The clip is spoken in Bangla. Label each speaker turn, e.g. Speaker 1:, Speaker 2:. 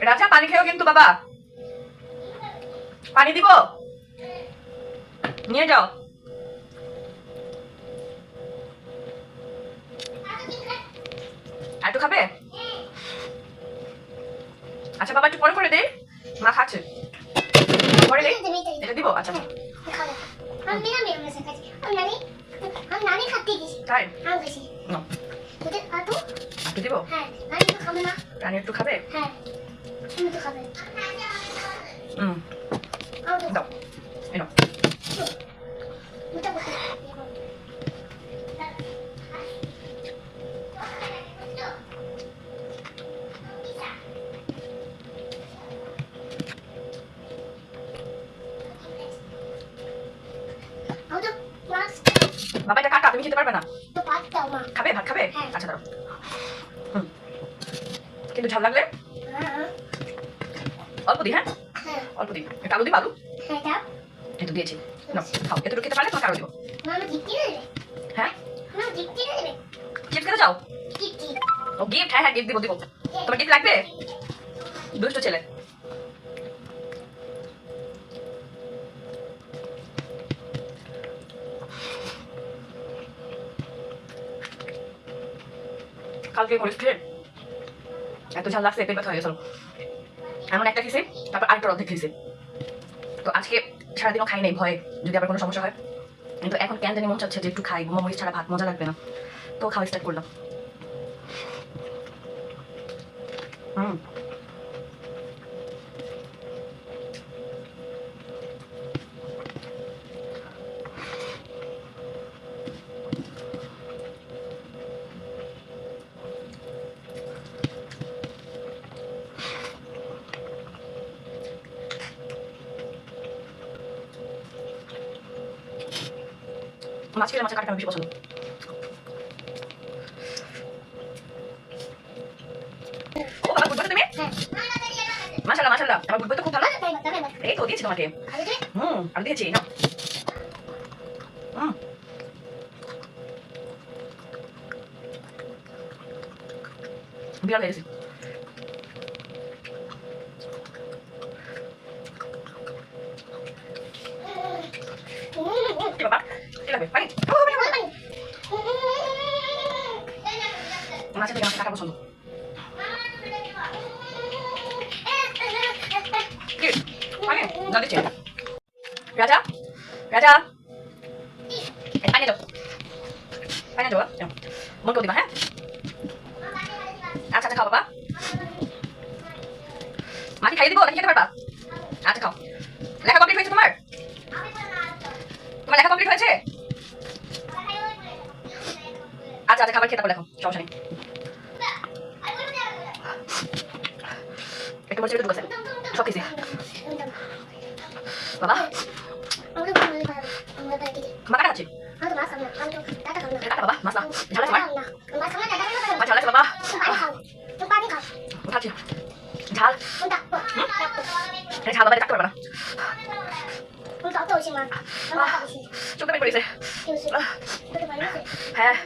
Speaker 1: রাজা পানি খেও কিন্তু বাবা, পানি দিব, নিয়ে যাও। আর একটু খাবে? আচ্ছা বাবা, একটু পরে করে দে, মা খাচ্ছে, পরে দে। এটা দিব? আচ্ছা তাই একটু দিব। রানী একটু খাবে? দাও, এনো। বাবা এটা কাটা, তুমি খেতে পারবে না। খাবে? ভাত খাবে? আচ্ছা দাও। কিন্তু ঝাল লাগলে অল্প দি। হ্যাঁ অল্প দি। একটু আলু দিবা? আলু একটু দিয়েছি, খাও। এতটুকু খেতে পারলে তোমাকে আরো দিব। হ্যাঁ চিপস খেতে চাও? ও গিফট, হ্যাঁ হ্যাঁ গিফট দিব দিব। তোমার গিফট লাগবে? দুষ্ট ছেলে। কালকে মরিচ খেয়ে এত ঝাল লাগছে, পেট ব্যথা হয়ে গেছিল। এমন একটা খেয়েছি, তারপর আরেকটা অর্ধেক খেয়েছি। তো আজকে সারাদিনও খাই নাই ভয়ে যদি আবার কোনো সমস্যা হয়। কিন্তু এখন কেন জানি মন চাচ্ছে যে একটু খাই, মরিচ ছাড়া ভাত মজা লাগবে না, তো খাওয়া স্টার্ট করলাম। মাছ খেলে মাছের কাটা বেশি পছন্দ। ও বাবা, বুঝবে তুমি? মাশাআল্লাহ মাশাআল্লাহ, আমার বুঝবে তো খুব ভালো। এই তো দিয়েছি তোমাকে। আমি দিয়েছি না। বিড়াল হয়ে গেছি। বাবা কি লাগবে? পানি? মাছের থেকে মাছের কাটা পছন্দ। পানি না দিচ্ছি। রাজা রাজা পানি দাও, পানি দাও। মন করে দিবা। হ্যাঁ আচ্ছা আচ্ছা খাও বাবা। মাটি খাইয়ে দিব নাকি খেতে পারবা? আচ্ছা খাও। লেখা কমপ্লিট হয়েছে তোমার? তোমার লেখা কমপ্লিট হয়েছে? আচ্ছা আচ্ছা খাবার খেতে পারো, লেখো, সমস্যা নেই। একটু মরিচের দুধ আছে, সব কিছু বাবা মা কাটা খাচ্ছি। কাটা বাবা, মাছ না ঝাল আছে মাছ ঝাল আছে বাবা, খাচ্ছি ঝাল। ঝাল বাবা কাটতে পারবা না, চোখটা বের করেছে। হ্যাঁ